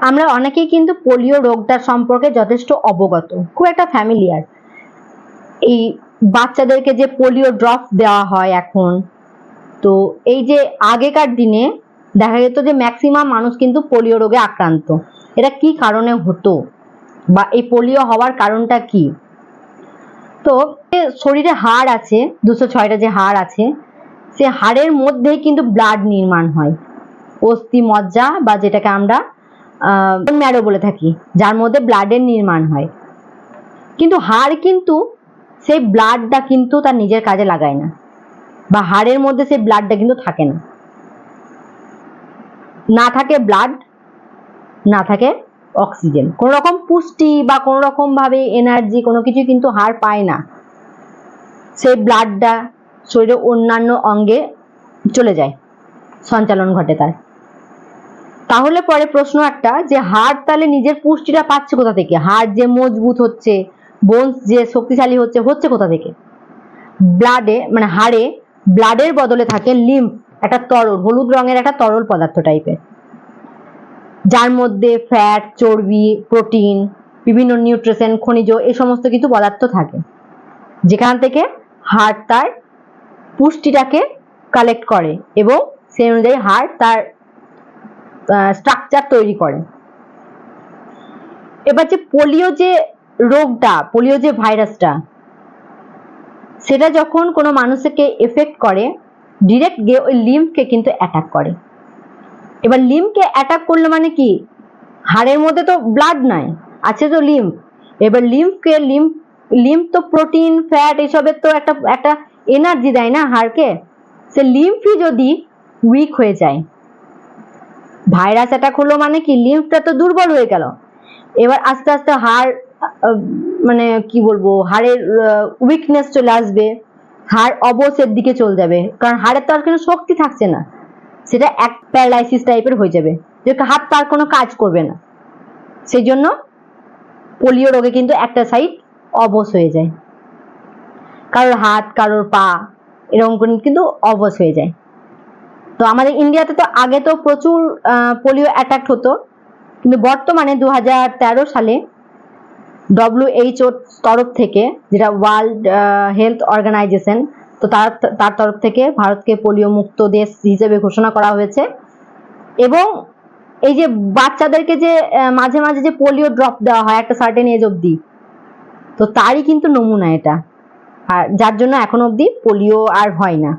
আমরা অনেকেই কিন্তু পোলিও রোগটার সম্পর্কে যথেষ্ট অবগত, খুব একটা ফ্যামিলিয়ার। এই বাচ্চাদেরকে যে পোলিও ড্রপ দেওয়া হয় এখন, তো এই যে আগেকার দিনে দেখা যেত যে ম্যাক্সিমাম মানুষ কিন্তু পোলিও রোগে আক্রান্ত। এটা কি কারণে হতো বা এই পোলিও হওয়ার কারণটা কি? তো শরীরে হাড় আছে, 206টা যে হাড় আছে, সে হাড়ের মধ্যেই কিন্তু ব্লাড নির্মাণ হয়, অস্থি মজ্জা বা যেটাকে আমরা বোন ম্যারো বলে থাকি, যার মধ্যে ব্লাডের নির্মাণ হয়। কিন্তু হাড় কিন্তু সেই ব্লাডটা কিন্তু তার নিজের কাজে লাগায় না, বা হাড়ের মধ্যে সেই ব্লাডটা কিন্তু থাকে না। না থাকে ব্লাড, না থাকে অক্সিজেন, কোন রকম পুষ্টি বা কোন রকম ভাবে এনার্জি কোনো কিছু কিন্তু হাড় পায় না। সেই ব্লাডটা শরীরের অন্যান্য অঙ্গে চলে যায়, সঞ্চালন ঘটে তার। তাহলে পরে প্রশ্ন একটা, যে হাড় তাহলে নিজের পুষ্টিটা পাচ্ছে কোথা থেকে? হাড় যে মজবুত হচ্ছে, বোনস যে শক্তিশালী হচ্ছে, হচ্ছে কোথা থেকে? ব্লাডে, মানে হাড়ে ব্লাডের বদলে থাকে লিম্ফ, একটা তরল হলুদ রঙের একটা তরল পদার্থ টাইপের, যার মধ্যে ফ্যাট, চর্বি, প্রোটিন, বিভিন্ন নিউট্রিশন, খনিজ, এই সমস্ত কিছু পদার্থ থাকে, যেখান থেকে হাড় তার পুষ্টিটাকে কালেক্ট করে এবং সেই অনুযায়ী হাড় তার স্ট্রাকচার তৈরি করে। এবার যে পোলিও যে রোগটা, পোলিও যে ভাইরাসটা, সেটা যখন কোনো মানুষকে এফেক্ট করে, ডিরেক্ট গিয়ে ওই লিম্ফকে কিন্তু অ্যাটাক করে। এবার লিম্ফকে অ্যাটাক করলে মানে কি, হাড়ের মধ্যে তো ব্লাড নাই, আছে তো লিম্ফ। এবার লিম্ফ তো প্রোটিন, ফ্যাট এসবের তো একটা এনার্জি দেয় না হাড়কে। সে লিম্ফই যদি উইক হয়ে যায়, ভাইরাস অ্যাটাক হলো মানে কি, লিম্ফটা তো দুর্বল হয়ে গেল। এবার আস্তে আস্তে হাড়, মানে কি বলবো, হাড়ের উইকনেস চলে আসবে, হাড় অবসের দিকে চলে যাবে, কারণ হাড়ের তো আর কোনো শক্তি থাকছে না, সেটা এক প্যারালাইসিস টাইপের হয়ে যাবে, যে হাত তার কোনো কাজ করবে না। সেই জন্য পোলিও রোগে কিন্তু একটা সাইড অবশ হয়ে যায়, কারোর হাত, কারোর পা, এরকম কিন্তু অবশ হয়ে যায়। তো আমাদের ইন্ডিয়াতে তো আগে তো প্রচুর পোলিও অ্যাটাক হতো, কিন্তু বর্তমানে 2013 সালে WHO তরফ থেকে, যেটা ওয়ার্ল্ড হেলথ অর্গানাইজেশন, তো তার তরফ থেকে ভারতকে পোলিও মুক্ত দেশ হিসেবে ঘোষণা করা হয়েছে। এবং এই যে বাচ্চাদেরকে যে মাঝে মাঝে যে পোলিও ড্রপ দেওয়া হয় একটা সার্টেন এজ অবধি, তো তারই কিন্তু নমুনা এটা, আর যার জন্য এখন অবধি পোলিও আর হয় না।